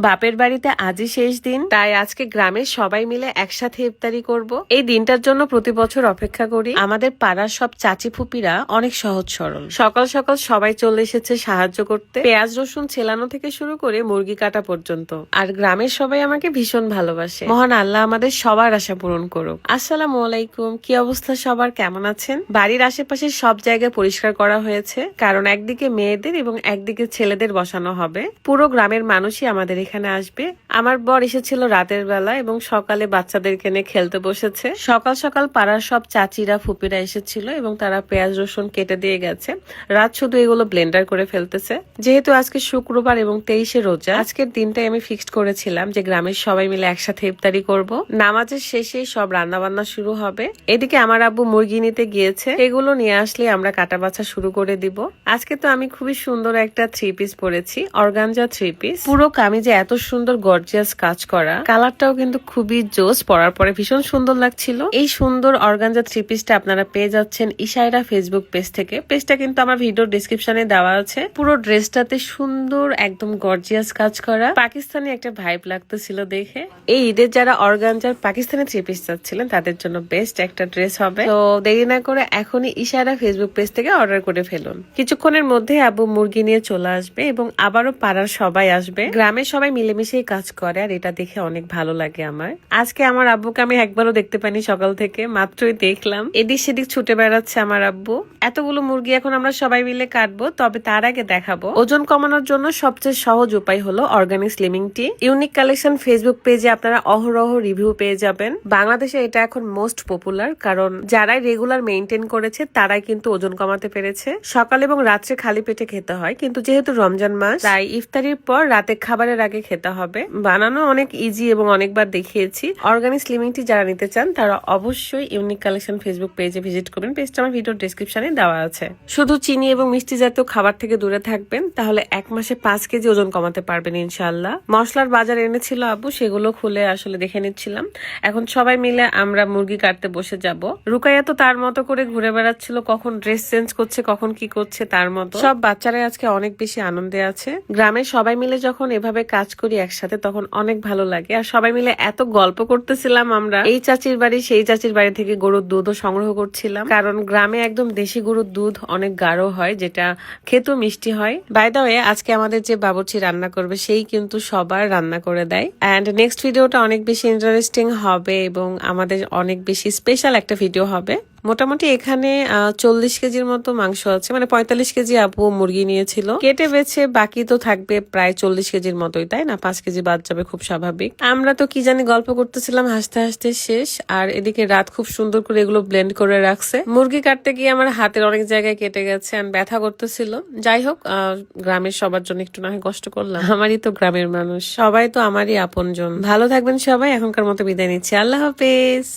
বাপের বাড়িতে আজই শেষ দিন, তাই আজকে গ্রামের সবাই মিলে একসাথে ইফতারি করব। এই দিনটার জন্য প্রতি বছর অপেক্ষা করি। আমাদের পাড়ার সব চাচি ফুপিরা অনেক সহজ সরল। সকাল সকাল সবাই চলে এসেছে সাহায্য করতে, পেঁয়াজ রসুন ছেলানো থেকে শুরু করে মুরগি কাটা পর্যন্ত। আর গ্রামের সবাই আমাকে ভীষণ ভালোবাসে। মহান আল্লাহ আমাদের সবার আশা পূরণ করুক। আসসালামু আলাইকুম, কি অবস্থা সবার, কেমন আছেন? বাড়ির আশেপাশে সব জায়গায় পরিষ্কার করা হয়েছে, কারণ একদিকে মেয়েদের এবং একদিকে ছেলেদের বসানো হবে। পুরো গ্রামের মানুষই আমাদের এখানে আসবে। আমার বর এসেছিল রাতের বেলা এবং সকালে বাচ্চাদেরকে নিয়ে খেলতে বসেছে। সকাল সকাল পাড়ার সব চাচিরা ফুপিরা এসেছিল এবং তারা পেঁয়াজ রসুন কেটে দিয়ে গেছে। রাত শুধু এগুলো ব্লেন্ডার করে ফেলতেছে। যেহেতু আজকে শুক্রবার এবং 23শে রোজা, আজকের দিনটাই আমি ফিক্সড করেছিলাম যে গ্রামের সবাই মিলে একসাথে ইফতারি করব। নামাজের শেষে সব রান্না বান্না শুরু হবে। এদিকে আমার আব্বু মুরগি নিতে গিয়েছে, এগুলো নিয়ে আসলে আমরা কাটা বাছা শুরু করে দিব। আজকে তো আমি খুবই সুন্দর একটা 3 পিস পরেছি, অর্গানজা 3 পিস। পুরো কামিজে এত সুন্দর গর্জিয়াস কাজ করা, কালারটাও কিন্তু খুবই জোস, পরার পরে ভীষণ সুন্দর লাগছিল। এই সুন্দর অর্গানজা 3 পিসটা আপনারা পেয়ে যাচ্ছেন ইশাইরা ফেসবুক পেজ থেকে। পেজটা কিন্তু আমার ভিডিও ডেসক্রিপশনে দেওয়া আছে। পুরো ড্রেসটাতে সুন্দর একদম গর্জিয়াস কাজ করা, পাকিস্তানি একটা ভাইব লাগতেছিল দেখে। এই ঈদের যারা অর্গানজার পাকিস্তানি 3 পিস চাচ্ছিলেন তাদের জন্য বেস্ট একটা ড্রেস হবে। তো দেরি না করে এখনই ইশাইরা ফেসবুক পেজ থেকে অর্ডার করে ফেলুন। কিছুক্ষণের মধ্যে আব্বু মুরগি নিয়ে চলে আসবে এবং আবারও পাড়ার সবাই আসবে। গ্রামের সবাই মিলেমিশেই কাজ করে আর এটা দেখে অনেক ভালো লাগে আমার। আজকে আমার আব্বুকে আমি একবারও দেখতে পাইনি, সকাল থেকে মাত্রই দেখলাম। এদিক সেদিক ছুটে বেড়াচ্ছে আমার আব্বু। এতগুলো মুরগি এখন আমরা সবাই মিলে কাটবো, তবে তার আগে দেখাবো ওজন কমানোর জন্য সবচেয়ে সহজ উপায় হলো অর্গানিক স্লিমিং টি। ইউনিক কালেকশন ফেসবুক পেজে আপনারা অহরহ রিভিউ পেয়ে যাবেন। বাংলাদেশে এটা এখন মোস্ট পপুলার, কারণ যারাই রেগুলার মেইনটেইন করেছে তারাই কিন্তু ওজন কমাতে পেরেছে। সকাল এবং রাত্রে খালি পেটে খেতে হয়, কিন্তু যেহেতু রমজান মাস তাই ইফতারির পর রাতে খাবারের আগে খেতে হবে। বানানো অনেক ইজি এবং অনেকবার দেখিয়েছি। অর্গানিক স্লিমিং টি যারা নিতে চান তারা অবশ্যই ইউনিক কালেকশন ফেসবুক পেজে ভিজিট করবেন। পেজটা আমার ভিডিও ডেসক্রিপশনে দেওয়া আছে। শুধু চিনি এবং মিষ্টি জাতীয় খাবার থেকে দূরে থাকবেন, তাহলে 1 মাসে 5 কেজি ওজন কমাতে পারবেন ইনশাল্লাহ। মশলার বাজার এনেছিল আব্বু, সেগুলো খুলে আসলে দেখে নিচ্ছিলাম। এখন সবাই মিলে আমরা মুরগি কাটতে বসে যাব। রুকাইয়া তো তার মতো করে ঘুরে বেড়াচ্ছিল, কখন ড্রেস চেঞ্জ করছে কখন কি করছে তার মতো। সব বাচ্চারাই আজকে অনেক বেশি আনন্দে আছে। গ্রামে সবাই মিলে যখন এভাবে কাজ করি একসাথে তখন অনেক ভালো লাগে। আর সবাই মিলে এত গল্প করতেছিলাম আমরা। এই চাচির বাড়ি সেই চাচির বাড়ি থেকে গরুর দুধও সংগ্রহ করছিলাম, কারণ গ্রামে একদম দেশি গরুর দুধ অনেক গাঢ় হয়, যেটা খেতেও মিষ্টি হয়। বাই দ্য ওয়ে, আজকে আমাদের যে বাবুর্চি রান্না করবে সেই কিন্তু সবার রান্না করে দেয়। এন্ড নেক্সট ভিডিওটা অনেক বেশি ইন্টারেস্টিং হবে এবং আমাদের অনেক বেশি স্পেশাল একটা ভিডিও হবে। মোটামুটি এখানে 40 কেজির মতো মাংস আছে, মানে 45 কেজি আপু মুরগি নিয়েছিল, কেটে বেছে বাকি তো থাকবে প্রায় 40 কেজির মতোই, তাই না? 5 কেজি বাদ যাবে, খুব স্বাভাবিক। আমরা তো কি জানি গল্প করতেছিলাম, হাসতে হাসতে শেষ। আর এদিকে রাত খুব সুন্দর করে এগুলো ব্লেন্ড করে রাখছে। মুরগি কাটতে গিয়ে আমার হাতের অনেক জায়গায় কেটে গেছে, ব্যথা করতেছিল। যাই হোক, গ্রামের সবার জন্য একটু না হয় কষ্ট করলাম। আমারই তো গ্রামের মানুষ, সবাই তো আমারই আপনজন। ভালো থাকবেন সবাই, এখনকার মতো বিদায় নিচ্ছি। আল্লাহ হাফেজ।